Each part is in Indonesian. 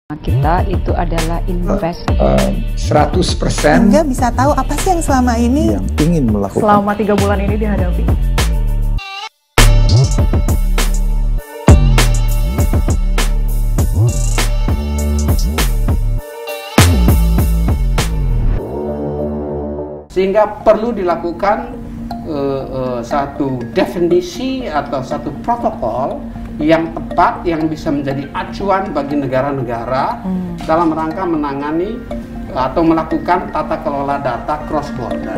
Kita itu adalah invest 100%. Anda bisa tahu apa sih yang selama ini yang ingin melakukan selama 3 bulan ini dihadapi. Sehingga perlu dilakukan satu definisi atau satu protokol yang tepat yang bisa menjadi acuan bagi negara-negara dalam rangka menangani atau melakukan tata kelola data cross border.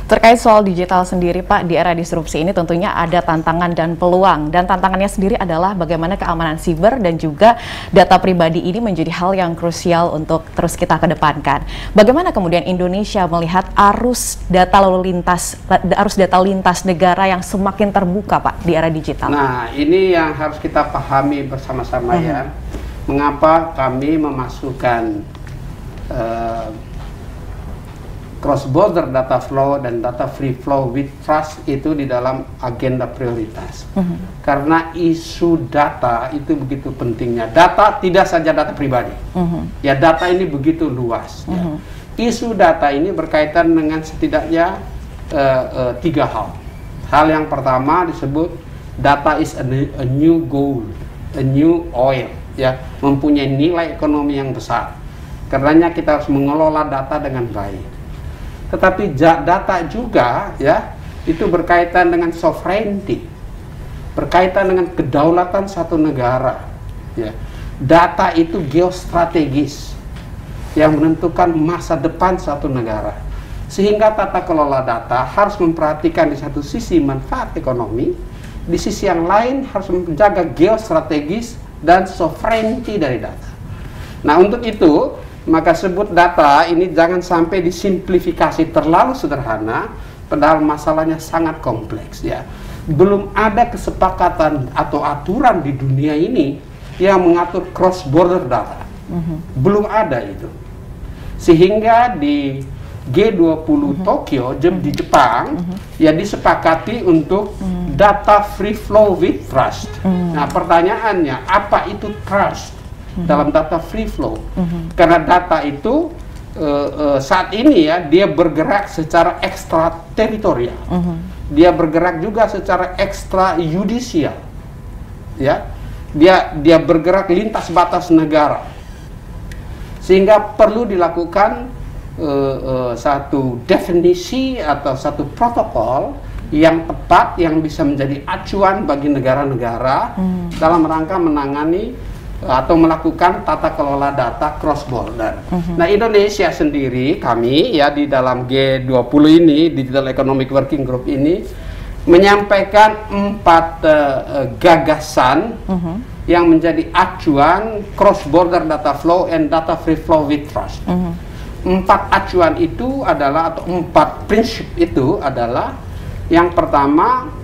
Terkait soal digital sendiri, Pak, di era disrupsi ini tentunya ada tantangan dan peluang. Dan tantangannya sendiri adalah bagaimana keamanan siber dan juga data pribadi ini menjadi hal yang krusial untuk terus kita kedepankan. Bagaimana kemudian Indonesia melihat arus data lintas negara yang semakin terbuka, Pak, di era digital? Nah, ini yang harus kita pahami bersama-sama ya. Mengapa kami memasukkan cross-border data flow dan data free flow with trust itu di dalam agenda prioritas. Karena isu data itu begitu pentingnya. Data tidak saja data pribadi. Ya, data ini begitu luas. Ya. Isu data ini berkaitan dengan setidaknya 3 hal. Hal yang pertama disebut data is a new gold, a new oil. Ya, mempunyai nilai ekonomi yang besar. Karenanya kita harus mengelola data dengan baik. Tetapi data juga ya itu berkaitan dengan sovereignty, berkaitan dengan kedaulatan satu negara. Ya. Data itu geostrategis yang menentukan masa depan satu negara. Sehingga tata kelola data harus memperhatikan di satu sisi manfaat ekonomi, di sisi yang lain harus menjaga geostrategis dan sovereignty dari data. Nah, untuk itu maka sebut data ini jangan sampai disimplifikasi terlalu sederhana, padahal masalahnya sangat kompleks ya. Belum ada kesepakatan atau aturan di dunia ini yang mengatur cross border data. Belum ada itu. Sehingga di G20 Tokyo di Jepang ya disepakati untuk data free flow with trust. Nah, pertanyaannya apa itu trust dalam data free flow? Karena data itu saat ini ya dia bergerak secara ekstrateritorial, dia bergerak juga secara ekstrajudisial, ya dia bergerak lintas batas negara, sehingga perlu dilakukan satu definisi atau satu protokol yang tepat yang bisa menjadi acuan bagi negara-negara dalam rangka menangani atau melakukan tata kelola data cross border. Nah, Indonesia sendiri, kami ya di dalam G20 ini, Digital Economic Working Group ini menyampaikan 4 gagasan yang menjadi acuan cross border data flow and data free flow with trust. 4 acuan itu adalah, atau 4 prinsip itu adalah, yang pertama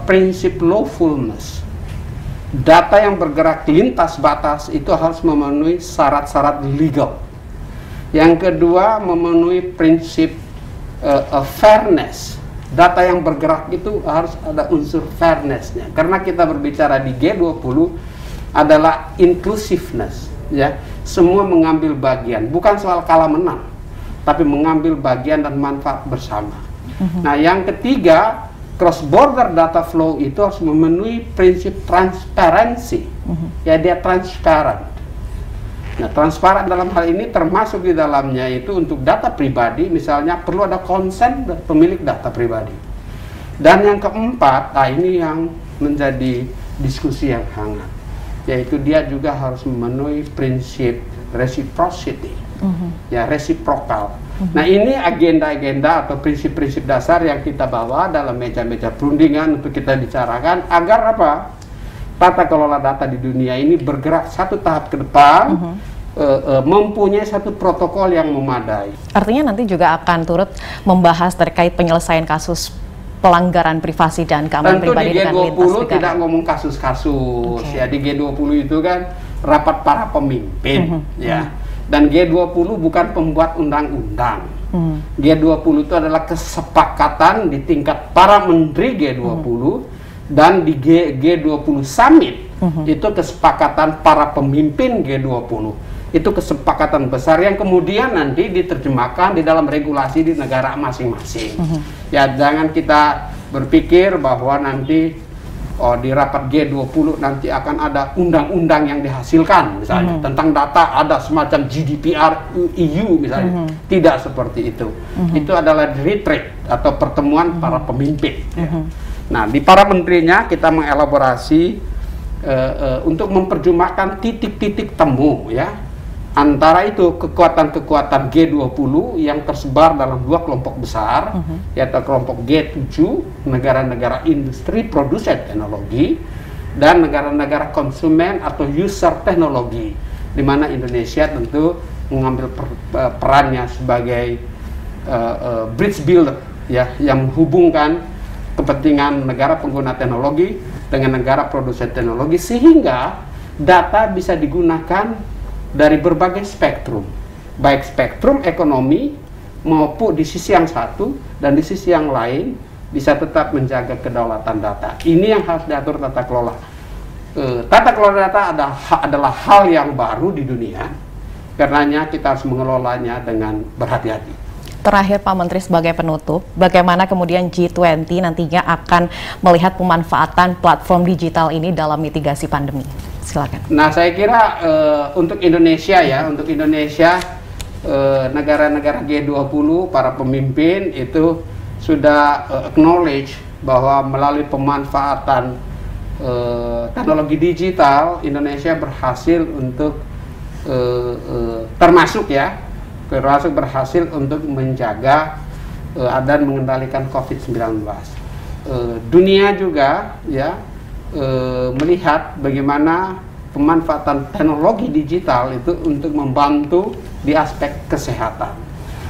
prinsip lawfulness. Data yang bergerak lintas batas itu harus memenuhi syarat-syarat legal. Yang kedua, memenuhi prinsip fairness. Data yang bergerak itu harus ada unsur fairness-nya. Karena kita berbicara di G20 adalah inclusiveness, ya. Semua mengambil bagian, bukan soal kalah menang, tapi mengambil bagian dan manfaat bersama. Nah, yang ketiga, cross border data flow itu harus memenuhi prinsip transparansi. Ya, dia transparan. Nah, transparan dalam hal ini termasuk di dalamnya itu untuk data pribadi, misalnya perlu ada konsen pemilik data pribadi. Dan yang keempat, nah ini yang menjadi diskusi yang hangat, yaitu dia juga harus memenuhi prinsip reciprocity, ya, resiprokal. Nah, ini agenda-agenda atau prinsip-prinsip dasar yang kita bawa dalam meja-meja perundingan untuk kita bicarakan agar apa? Tata kelola data di dunia ini bergerak satu tahap ke depan, mempunyai satu protokol yang memadai. Artinya nanti juga akan turut membahas terkait penyelesaian kasus pelanggaran privasi dan keamanan pribadi dengan lintas negara. Tentu di G20 tidak ngomong kasus-kasus. Ya, di G20 itu kan rapat para pemimpin, ya. Dan G20 bukan pembuat undang-undang. G20 itu adalah kesepakatan di tingkat para menteri G20 dan di G20 Summit itu kesepakatan para pemimpin G20. Itu kesepakatan besar yang kemudian nanti diterjemahkan di dalam regulasi di negara masing-masing. Ya, jangan kita berpikir bahwa nanti di rapat G20 nanti akan ada undang-undang yang dihasilkan misalnya tentang data, ada semacam GDPR EU misalnya. Tidak seperti itu. Itu adalah retreat atau pertemuan para pemimpin. Nah, di para menterinya kita mengelaborasi untuk memperjuangkan titik-titik temu ya antara itu kekuatan-kekuatan G20 yang tersebar dalam dua kelompok besar, yaitu kelompok G7, negara-negara industri produsen teknologi, dan negara-negara konsumen atau user teknologi, di mana Indonesia tentu mengambil perannya sebagai bridge builder, ya, yang menghubungkan kepentingan negara pengguna teknologi dengan negara produsen teknologi, sehingga data bisa digunakan dari berbagai spektrum, baik spektrum ekonomi maupun di sisi yang satu dan di sisi yang lain bisa tetap menjaga kedaulatan data. Ini yang harus diatur tata kelola. Tata kelola data adalah hal yang baru di dunia, karenanya kita harus mengelolanya dengan berhati-hati. Terakhir Pak Menteri, sebagai penutup, bagaimana kemudian G20 nantinya akan melihat pemanfaatan platform digital ini dalam mitigasi pandemi? Silakan. Nah, saya kira untuk Indonesia ya, untuk Indonesia negara-negara G20, para pemimpin itu sudah acknowledge bahwa melalui pemanfaatan teknologi digital, Indonesia berhasil untuk termasuk berhasil untuk menjaga dan mengendalikan COVID-19. Dunia juga ya melihat bagaimana pemanfaatan teknologi digital itu untuk membantu di aspek kesehatan.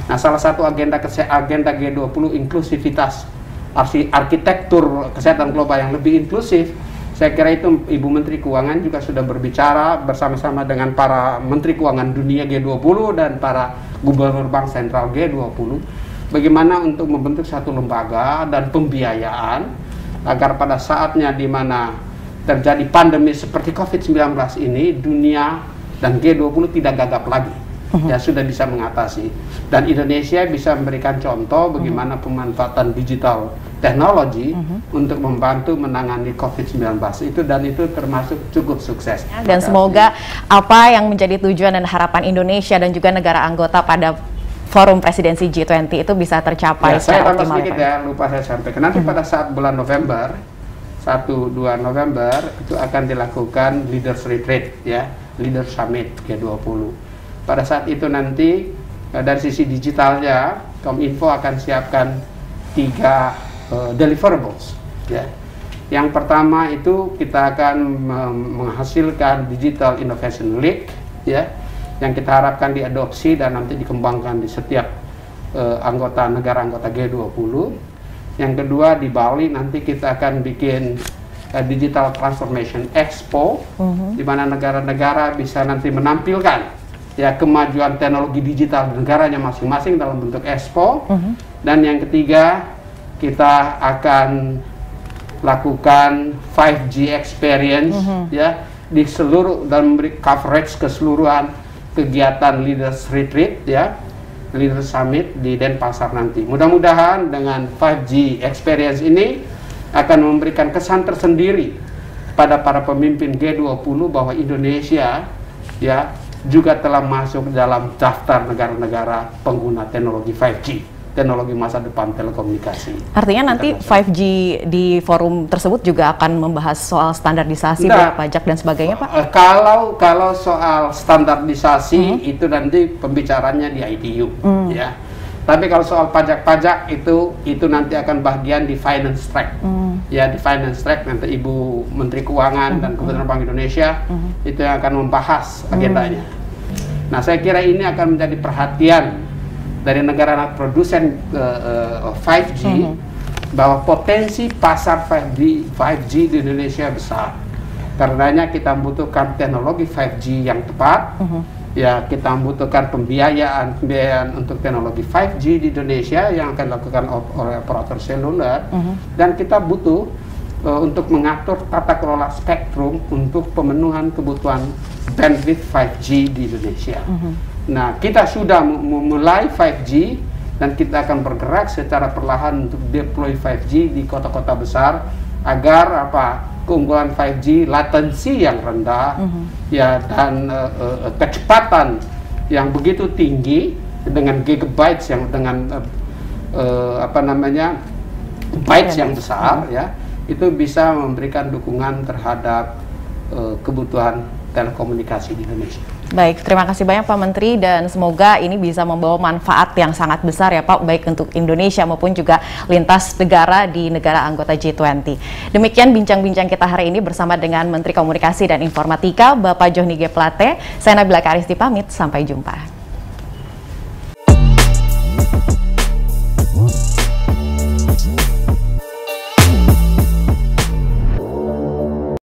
Nah, salah satu agenda G20 inklusivitas, arsitektur kesehatan global yang lebih inklusif. Saya kira itu Ibu Menteri Keuangan juga sudah berbicara bersama-sama dengan para Menteri Keuangan dunia G20 dan para Gubernur Bank Sentral G20 bagaimana untuk membentuk satu lembaga dan pembiayaan agar pada saatnya di mana terjadi pandemi seperti COVID-19 ini, dunia dan G20 tidak gagap lagi, ya sudah bisa mengatasi. Dan Indonesia bisa memberikan contoh bagaimana pemanfaatan digital teknologi untuk membantu menangani COVID-19 itu, dan itu termasuk cukup sukses. Dan semoga apa yang menjadi tujuan dan harapan Indonesia dan juga negara anggota pada forum presidensi G20 itu bisa tercapai ya, secara optimal. Saya tambah sedikit ya, lupa saya sampaikan. Nanti pada saat bulan November, 1-2 November, itu akan dilakukan Leaders Retreat, ya, Leaders Summit G20. Pada saat itu nanti, dari sisi digitalnya, Kominfo akan siapkan 3 deliverables. Ya. Yang pertama itu kita akan menghasilkan Digital Innovation League, ya, yang kita harapkan diadopsi dan nanti dikembangkan di setiap negara anggota G20. Yang kedua, di Bali nanti kita akan bikin Digital Transformation Expo, di mana negara-negara bisa nanti menampilkan ya kemajuan teknologi digital di negaranya masing-masing dalam bentuk expo. Dan yang ketiga, kita akan lakukan 5G experience ya di seluruh dan memberi coverage keseluruhan kegiatan Leaders Retreat, ya, Leaders Summit di Denpasar nanti. Mudah-mudahan dengan 5G experience ini akan memberikan kesan tersendiri pada para pemimpin G20 bahwa Indonesia ya juga telah masuk dalam daftar negara-negara pengguna teknologi 5G, teknologi masa depan telekomunikasi. Artinya nanti 5G di forum tersebut juga akan membahas soal standarisasi pajak dan sebagainya, Pak? Kalau soal standarisasi itu nanti pembicaranya di ITU, ya. Tapi kalau soal pajak-pajak itu nanti akan bagian di finance track, ya, di finance track nanti Ibu Menteri Keuangan dan Gubernur Bank Indonesia itu yang akan membahas agendanya. Nah, saya kira ini akan menjadi perhatian dari negara produsen 5G bahwa potensi pasar 5G di Indonesia besar. Karenanya kita membutuhkan teknologi 5G yang tepat Ya, kita membutuhkan pembiayaan untuk teknologi 5G di Indonesia yang akan dilakukan oleh operator seluler, dan kita butuh untuk mengatur tata kelola spektrum untuk pemenuhan kebutuhan bandwidth 5G di Indonesia. Nah, kita sudah memulai 5G dan kita akan bergerak secara perlahan untuk deploy 5G di kota-kota besar agar keunggulan 5G, latensi yang rendah, ya, dan kecepatan yang begitu tinggi dengan gigabytes yang dengan bytes yang besar, ya, itu bisa memberikan dukungan terhadap kebutuhan telekomunikasi di Indonesia. Baik, terima kasih banyak Pak Menteri, dan semoga ini bisa membawa manfaat yang sangat besar ya Pak, baik untuk Indonesia maupun juga lintas negara di negara anggota G20. Demikian bincang-bincang kita hari ini bersama dengan Menteri Komunikasi dan Informatika, Bapak Johnny G. Plate. Saya Nabila Karisti pamit, sampai jumpa.